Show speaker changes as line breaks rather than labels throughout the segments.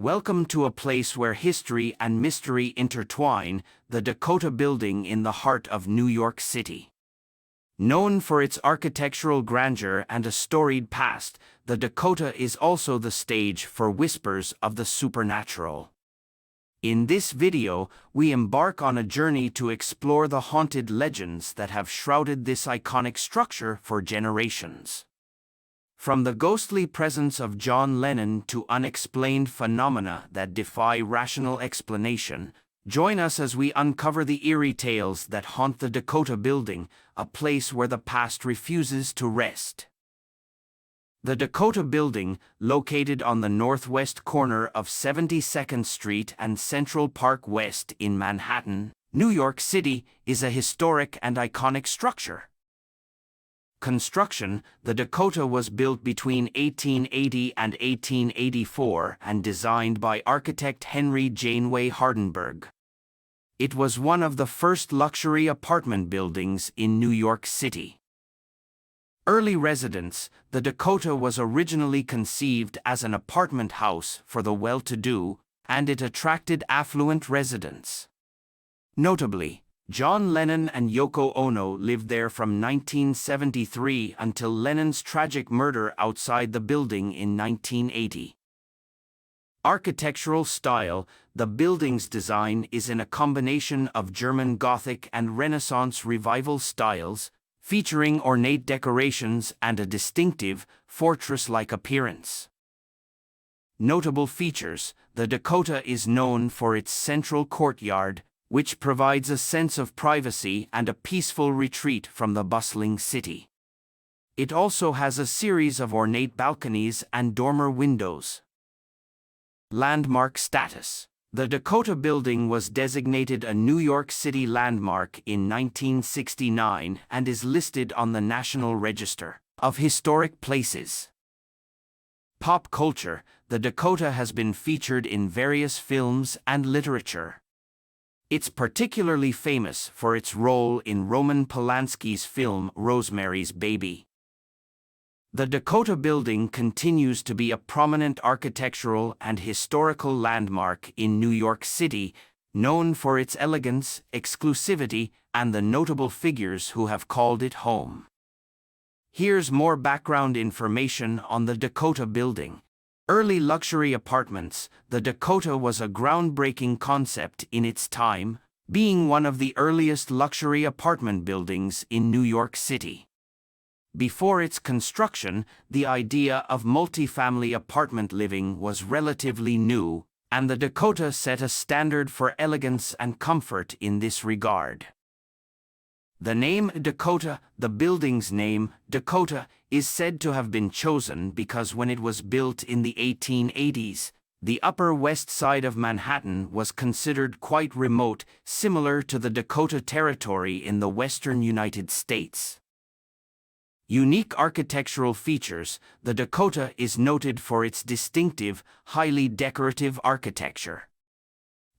Welcome to a place where history and mystery intertwine, the Dakota Building in the heart of New York City. Known for its architectural grandeur and a storied past, the Dakota is also the stage for whispers of the supernatural. In this video, we embark on a journey to explore the haunted legends that have shrouded this iconic structure for generations. From the ghostly presence of John Lennon to unexplained phenomena that defy rational explanation, join us as we uncover the eerie tales that haunt the Dakota Building, a place where the past refuses to rest. The Dakota Building, located on the northwest corner of 72nd Street and Central Park West in Manhattan, New York City, is a historic and iconic structure. Construction: the Dakota was built between 1880 and 1884 and designed by architect Henry Janeway Hardenberg. It was one of the first luxury apartment buildings in New York City. Early residents: the Dakota was originally conceived as an apartment house for the well-to-do, and it attracted affluent residents. Notably, John Lennon and Yoko Ono lived there from 1973 until Lennon's tragic murder outside the building in 1980. Architectural style: the building's design is in a combination of German Gothic and Renaissance Revival styles, featuring ornate decorations and a distinctive, fortress-like appearance. Notable features: the Dakota is known for its central courtyard, which provides a sense of privacy and a peaceful retreat from the bustling city. It also has a series of ornate balconies and dormer windows. Landmark status: the Dakota Building was designated a New York City landmark in 1969 and is listed on the National Register of Historic Places. Pop culture: the Dakota has been featured in various films and literature. It's particularly famous for its role in Roman Polanski's film Rosemary's Baby. The Dakota Building continues to be a prominent architectural and historical landmark in New York City, known for its elegance, exclusivity, and the notable figures who have called it home. Here's more background information on the Dakota Building. Early luxury apartments: the Dakota was a groundbreaking concept in its time, being one of the earliest luxury apartment buildings in New York City. Before its construction, the idea of multifamily apartment living was relatively new, and the Dakota set a standard for elegance and comfort in this regard. The name Dakota: the building's name, Dakota, is said to have been chosen because when it was built in the 1880s, the Upper West Side of Manhattan was considered quite remote, similar to the Dakota Territory in the western United States. Unique architectural features: the Dakota is noted for its distinctive, highly decorative architecture.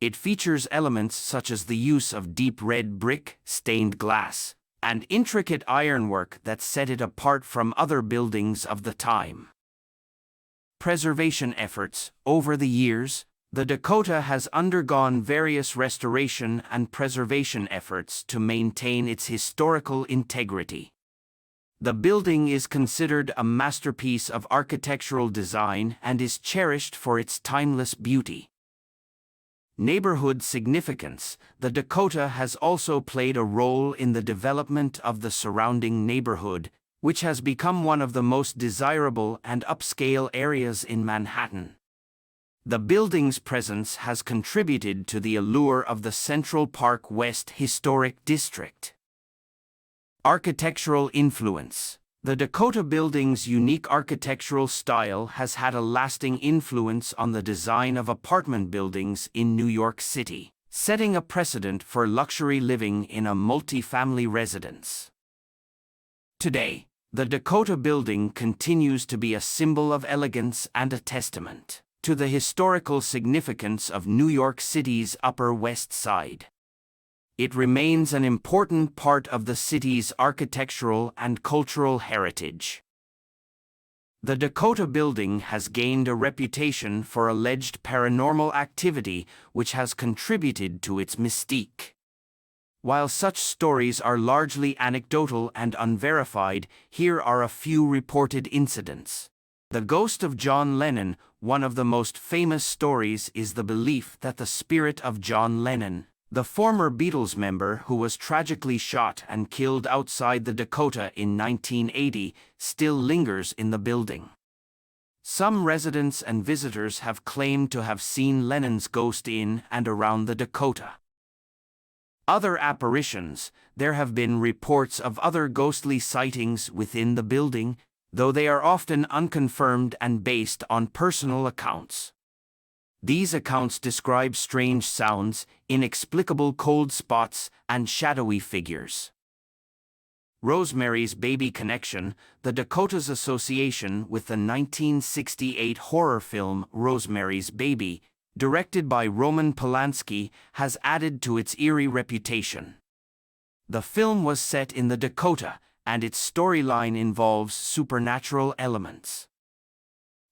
It features elements such as the use of deep red brick, stained glass, and intricate ironwork that set it apart from other buildings of the time. Preservation efforts: over the years, the Dakota has undergone various restoration and preservation efforts to maintain its historical integrity. The building is considered a masterpiece of architectural design and is cherished for its timeless beauty. Neighborhood significance: the Dakota has also played a role in the development of the surrounding neighborhood, which has become one of the most desirable and upscale areas in Manhattan. The building's presence has contributed to the allure of the Central Park West Historic District. Architectural influence: the Dakota Building's unique architectural style has had a lasting influence on the design of apartment buildings in New York City, setting a precedent for luxury living in a multi-family residence. Today, the Dakota Building continues to be a symbol of elegance and a testament to the historical significance of New York City's Upper West Side. It remains an important part of the city's architectural and cultural heritage. The Dakota Building has gained a reputation for alleged paranormal activity, which has contributed to its mystique. While such stories are largely anecdotal and unverified, here are a few reported incidents. The ghost of John Lennon. One of the most famous stories is the belief that the spirit of John Lennon, the former Beatles member who was tragically shot and killed outside the Dakota in 1980, still lingers in the building. Some residents and visitors have claimed to have seen Lennon's ghost in and around the Dakota. Other apparitions. There have been reports of other ghostly sightings within the building, though they are often unconfirmed and based on personal accounts. These accounts describe strange sounds, inexplicable cold spots, and shadowy figures. Rosemary's Baby connection. The Dakota's association with the 1968 horror film Rosemary's Baby, directed by Roman Polanski, has added to its eerie reputation. The film was set in the Dakota, and its storyline involves supernatural elements.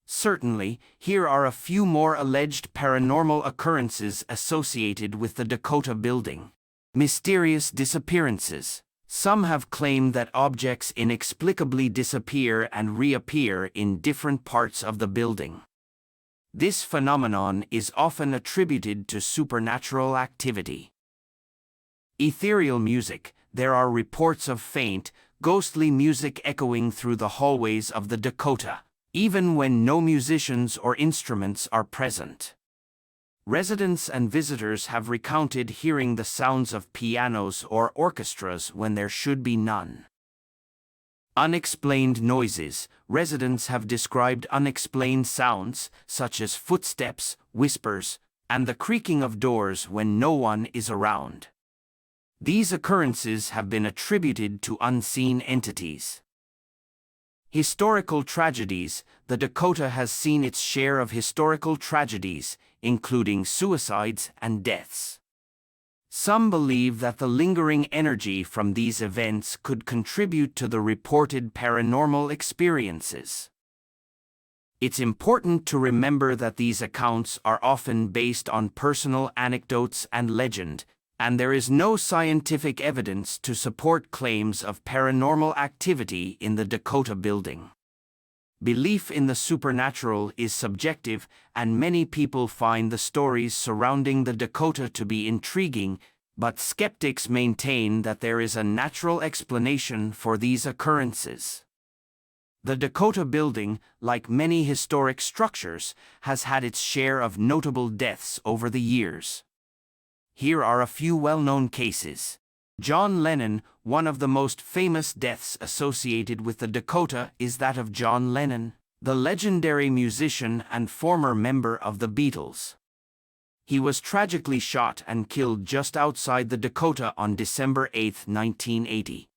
Certainly, here are a few more alleged paranormal occurrences associated with the Dakota Building. Mysterious disappearances. Some have claimed that objects inexplicably disappear and reappear in different parts of the building. This phenomenon is often attributed to supernatural activity. Ethereal music. There are reports of faint, ghostly music echoing through the hallways of the Dakota, even when no musicians or instruments are present. Residents and visitors have recounted hearing the sounds of pianos or orchestras when there should be none. Unexplained noises. Residents have described unexplained sounds, such as footsteps, whispers, and the creaking of doors when no one is around. These occurrences have been attributed to unseen entities. Historical tragedies. The Dakota has seen its share of historical tragedies, including suicides and deaths. Some believe that the lingering energy from these events could contribute to the reported paranormal experiences. It's important to remember that these accounts are often based on personal anecdotes and legend, and there is no scientific evidence to support claims of paranormal activity in the Dakota Building. Belief in the supernatural is subjective, and many people find the stories surrounding the Dakota to be intriguing, but skeptics maintain that there is a natural explanation for these occurrences. The Dakota Building, like many historic structures, has had its share of notable deaths over the years. Here are a few well-known cases. John Lennon. One of the most famous deaths associated with the Dakota is that of John Lennon, the legendary musician and former member of the Beatles. He was tragically shot and killed just outside the Dakota on December 8, 1980.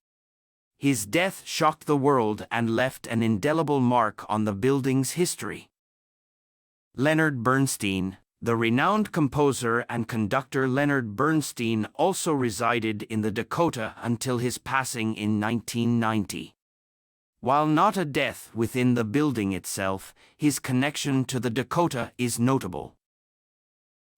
His death shocked the world and left an indelible mark on the building's history. Leonard Bernstein. The renowned composer and conductor Leonard Bernstein also resided in the Dakota until his passing in 1990. While not a death within the building itself, his connection to the Dakota is notable.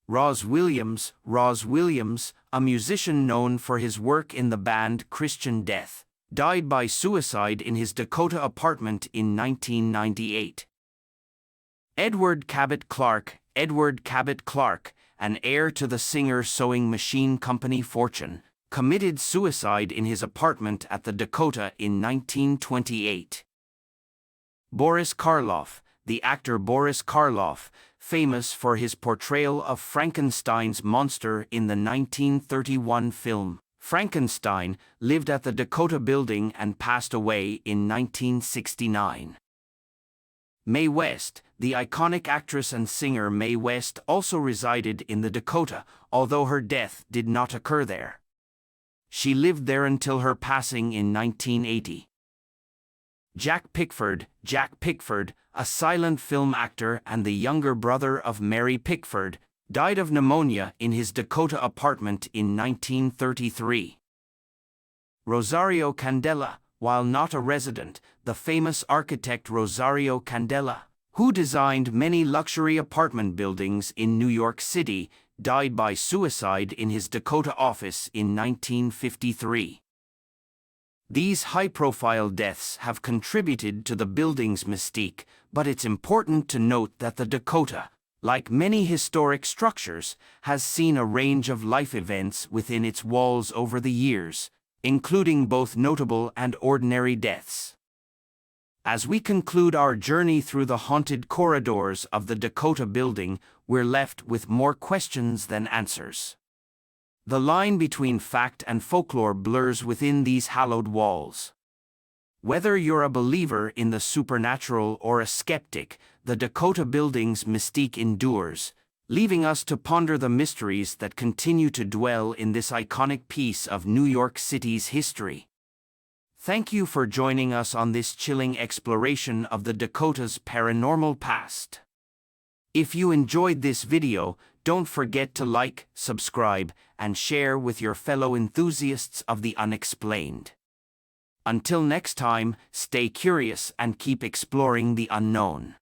Roz Williams. Roz Williams, a musician known for his work in the band Christian Death, died by suicide in his Dakota apartment in 1998. Edward Cabot Clark. Edward Cabot Clark, an heir to the Singer Sewing Machine Company fortune, committed suicide in his apartment at the Dakota in 1928. Boris Karloff. The actor Boris Karloff, famous for his portrayal of Frankenstein's monster in the 1931 film Frankenstein, lived at the Dakota Building and passed away in 1969. Mae West. The iconic actress and singer Mae West also resided in the Dakota, although her death did not occur there. She lived there until her passing in 1980. Jack Pickford. Jack Pickford, a silent film actor and the younger brother of Mary Pickford, died of pneumonia in his Dakota apartment in 1933. Rosario Candela. while not a resident, the famous architect Rosario Candela, who designed many luxury apartment buildings in New York City, died by suicide in his Dakota office in 1953. These high-profile deaths have contributed to the building's mystique, but it's important to note that the Dakota, like many historic structures, has seen a range of life events within its walls over the years, including both notable and ordinary deaths. As we conclude our journey through the haunted corridors of the Dakota Building, we're left with more questions than answers. The line between fact and folklore blurs within these hallowed walls. Whether you're a believer in the supernatural or a skeptic, the Dakota Building's mystique endures, leaving us to ponder the mysteries that continue to dwell in this iconic piece of New York City's history. Thank you for joining us on this chilling exploration of the Dakota's paranormal past. If you enjoyed this video, don't forget to like, subscribe, and share with your fellow enthusiasts of the unexplained. Until next time, stay curious and keep exploring the unknown.